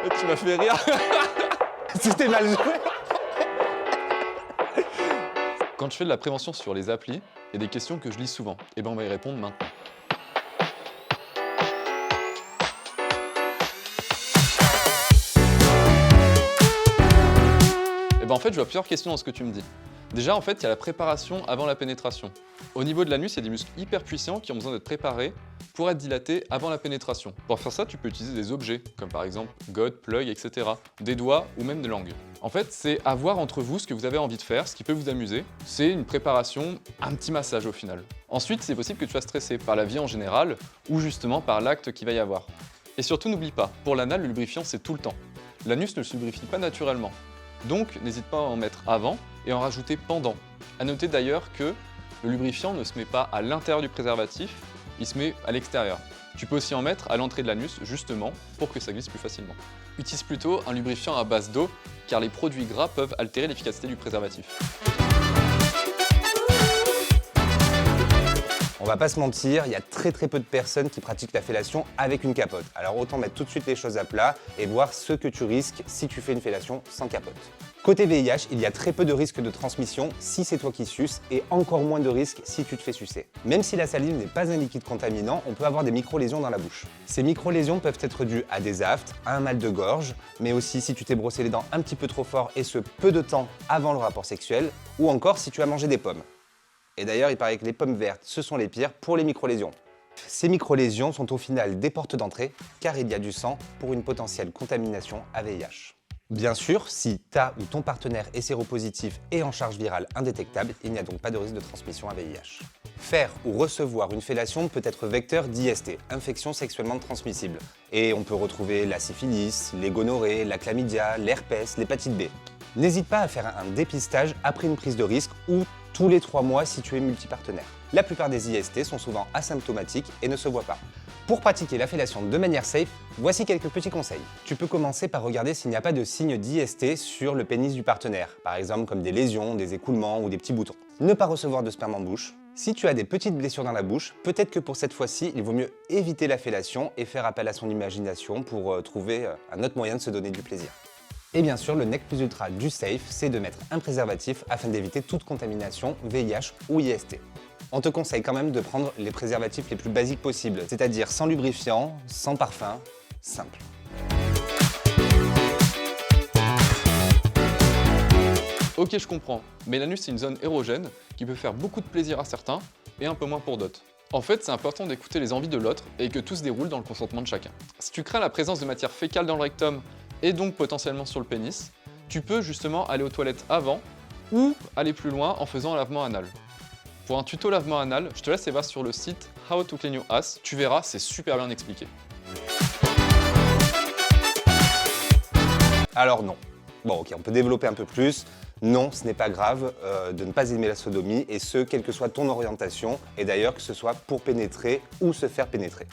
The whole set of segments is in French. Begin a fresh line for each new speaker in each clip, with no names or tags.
Tu m'as fait rire.
C'était mal joué.
Quand je fais de la prévention sur les applis, il y a des questions que je lis souvent. Et ben on va y répondre maintenant. Et ben en fait, je vois plusieurs questions dans ce que tu me dis. Déjà, en fait, il y a la préparation avant la pénétration. Au niveau de l'anus, il y a des muscles hyper puissants qui ont besoin d'être préparés pour être dilatés avant la pénétration. Pour faire ça, tu peux utiliser des objets, comme par exemple God, plug, etc. Des doigts ou même des langues. En fait, c'est à voir entre vous ce que vous avez envie de faire, ce qui peut vous amuser. C'est une préparation, un petit massage au final. Ensuite, c'est possible que tu sois stressé par la vie en général ou justement par l'acte qu'il va y avoir. Et surtout, n'oublie pas, pour l'anal, le lubrifiant, c'est tout le temps. L'anus ne se lubrifie pas naturellement. Donc, n'hésite pas à en mettre avant et en rajouter pendant. À noter d'ailleurs que le lubrifiant ne se met pas à l'intérieur du préservatif, il se met à l'extérieur. Tu peux aussi en mettre à l'entrée de l'anus, justement, pour que ça glisse plus facilement. Utilise plutôt un lubrifiant à base d'eau, car les produits gras peuvent altérer l'efficacité du préservatif.
On va pas se mentir, il y a très peu de personnes qui pratiquent la fellation avec une capote. Alors autant mettre tout de suite les choses à plat et voir ce que tu risques si tu fais une fellation sans capote. Côté VIH, il y a très peu de risques de transmission si c'est toi qui suces et encore moins de risques si tu te fais sucer. Même si la salive n'est pas un liquide contaminant, on peut avoir des micro-lésions dans la bouche. Ces micro-lésions peuvent être dues à des aftes, à un mal de gorge, mais aussi si tu t'es brossé les dents un petit peu trop fort et ce peu de temps avant le rapport sexuel, ou encore si tu as mangé des pommes. Et d'ailleurs, il paraît que les pommes vertes, ce sont les pires pour les micro-lésions. Ces micro-lésions sont au final des portes d'entrée, car il y a du sang pour une potentielle contamination à VIH. Bien sûr, si ta ou ton partenaire est séropositif et en charge virale indétectable, il n'y a donc pas de risque de transmission à VIH. Faire ou recevoir une fellation peut être vecteur d'IST, infection sexuellement transmissible. Et on peut retrouver la syphilis, les gonorrhées, la chlamydia, l'herpès, l'hépatite B. N'hésite pas à faire un dépistage après une prise de risque ou tous les 3 mois si tu es multipartenaire. La plupart des IST sont souvent asymptomatiques et ne se voient pas. Pour pratiquer la fellation de manière safe, voici quelques petits conseils. Tu peux commencer par regarder s'il n'y a pas de signe d'IST sur le pénis du partenaire, par exemple comme des lésions, des écoulements ou des petits boutons. Ne pas recevoir de sperme en bouche. Si tu as des petites blessures dans la bouche, peut-être que pour cette fois-ci, il vaut mieux éviter la fellation et faire appel à son imagination pour trouver un autre moyen de se donner du plaisir. Et bien sûr, le nec plus ultra du safe, c'est de mettre un préservatif afin d'éviter toute contamination VIH ou IST. On te conseille quand même de prendre les préservatifs les plus basiques possibles, c'est-à-dire sans lubrifiant, sans parfum, simple.
Ok, je comprends, mais l'anus c'est une zone érogène qui peut faire beaucoup de plaisir à certains et un peu moins pour d'autres. En fait, c'est important d'écouter les envies de l'autre et que tout se déroule dans le consentement de chacun. Si tu crains la présence de matière fécale dans le rectum et donc potentiellement sur le pénis, tu peux justement aller aux toilettes avant ou aller plus loin en faisant un lavement anal. Pour un tuto lavement anal, je te laisse aller voir sur le site How to Clean Your Ass, tu verras, c'est super bien expliqué.
Alors non. Bon ok, on peut développer un peu plus. Non, ce n'est pas grave de ne pas aimer la sodomie, et ce, quelle que soit ton orientation, et d'ailleurs que ce soit pour pénétrer ou se faire pénétrer.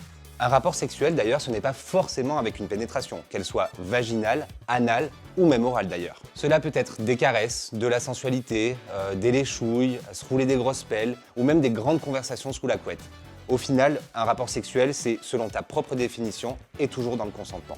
Un rapport sexuel, d'ailleurs, ce n'est pas forcément avec une pénétration, qu'elle soit vaginale, anale ou même orale d'ailleurs. Cela peut être des caresses, de la sensualité, des léchouilles, se rouler des grosses pelles ou même des grandes conversations sous la couette. Au final, un rapport sexuel, c'est selon ta propre définition et toujours dans le consentement.